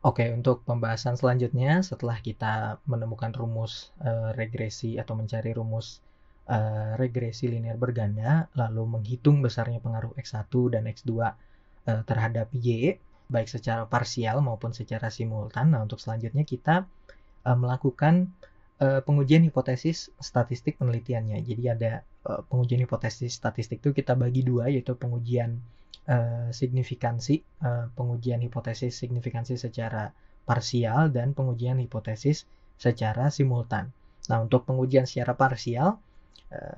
Oke, untuk pembahasan selanjutnya setelah kita menemukan rumus regresi atau mencari rumus regresi linear berganda, lalu menghitung besarnya pengaruh X1 dan X2 terhadap Y, baik secara parsial maupun secara simultan. Nah, untuk selanjutnya kita melakukan pengujian hipotesis statistik penelitiannya. Jadi ada pengujian hipotesis statistik itu kita bagi dua, yaitu pengujian signifikansi, pengujian hipotesis signifikansi secara parsial dan pengujian hipotesis secara simultan. Nah, untuk pengujian secara parsial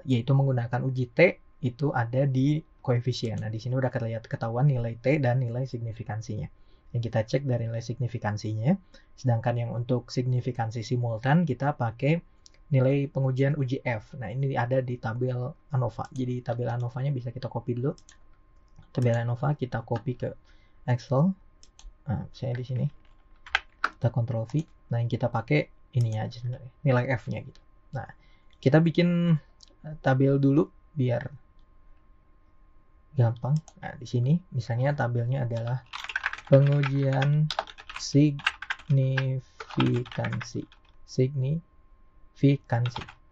yaitu menggunakan uji T, itu ada di koefisien. Nah, di sini udah ketahuan nilai T dan nilai signifikansinya. Yang kita cek dari nilai signifikansinya. Sedangkan yang untuk signifikansi simultan kita pakai nilai pengujian uji F. Nah, ini ada di tabel ANOVA. Jadi tabel ANOVA-nya bisa kita copy dulu. Tabel ANOVA kita copy ke Excel. Nah, saya di sini kita Ctrl V. Nah, yang kita pakai ini aja sebenarnya, nilai F-nya gitu. Nah, kita bikin tabel dulu biar gampang. Nah, di sini misalnya tabelnya adalah pengujian signifikansi.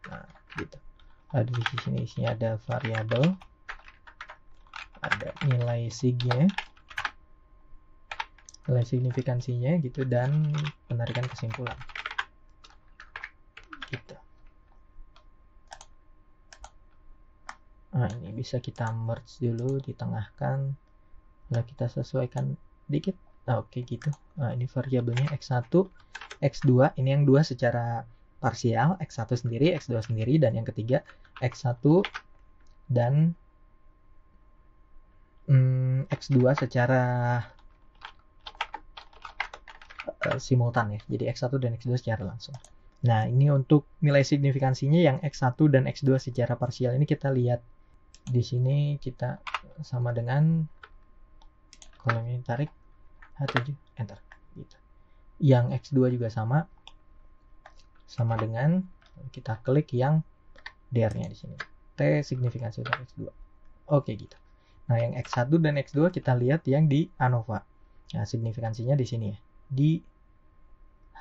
Nah, gitu. Lalu di sini isinya ada variabel, ada nilai signya, nilai signifikansinya gitu, dan penarikan kesimpulan gitu. Nah, ini bisa kita merge dulu, ditengahkan, lalu kita sesuaikan dikit. Nah, oke gitu. Nah, ini variabelnya X1, X2, ini yang dua secara parsial, X1 sendiri, X2 sendiri, dan yang ketiga X1 dan X2 secara simultan ya. Jadi X1 dan X2 secara langsung. Nah, ini untuk nilai signifikansinya yang X1 dan X2 secara parsial ini kita lihat di sini, kita sama dengan kolom ini, tarik H7, enter gitu. Yang X2 juga sama dengan, kita klik yang DR-nya di sini. T signifikansi untuk X2. Oke gitu. Nah, yang X1 dan X2 kita lihat yang di ANOVA. Nah, signifikansinya di sini ya, di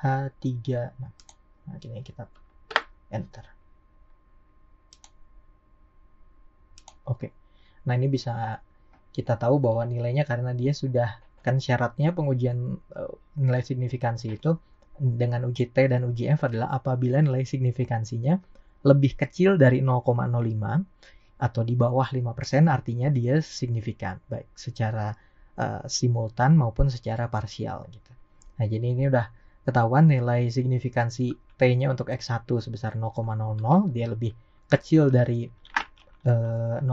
H3. Nah, ini kita enter. Oke. Nah, ini bisa kita tahu bahwa nilainya karena dia sudah, kan syaratnya pengujian nilai signifikansi itu dengan uji T dan uji F adalah apabila nilai signifikansinya lebih kecil dari 0,05 atau di bawah 5%, artinya dia signifikan, baik secara simultan maupun secara parsial gitu. Nah, jadi ini udah ketahuan nilai signifikansi T-nya untuk X1 sebesar 0,00, dia lebih kecil dari 0,05,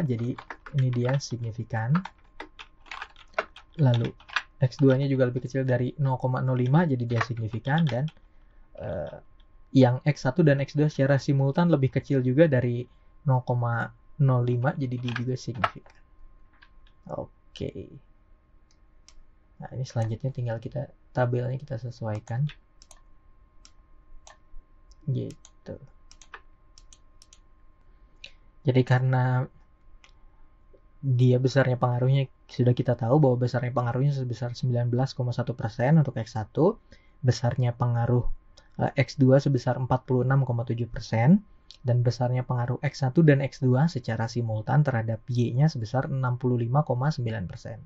jadi ini dia signifikan. Lalu X2-nya juga lebih kecil dari 0,05, jadi dia signifikan. Dan yang X1 dan X2 secara simultan lebih kecil juga dari 0,05, jadi dia juga signifikan. Oke. Nah, ini selanjutnya tinggal kita tabelnya kita sesuaikan gitu. Jadi karena dia besarnya pengaruhnya sudah kita tahu bahwa besarnya pengaruhnya sebesar 19,1% untuk X1, besarnya pengaruh X2 sebesar 46,7%, dan besarnya pengaruh X1 dan X2 secara simultan terhadap Y-nya sebesar 65,9%.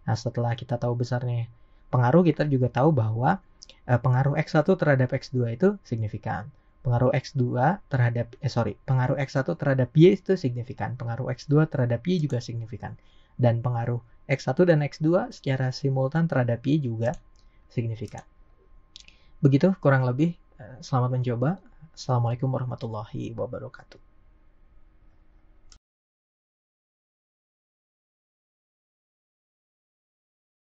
Nah, setelah kita tahu besarnya pengaruh, kita juga tahu bahwa pengaruh X1 terhadap X2 itu signifikan. Pengaruh X1 terhadap Y itu signifikan. Pengaruh X2 terhadap Y juga signifikan. Dan pengaruh X1 dan X2 secara simultan terhadap Y juga signifikan. Begitu kurang lebih. Selamat mencoba. Assalamualaikum warahmatullahi wabarakatuh.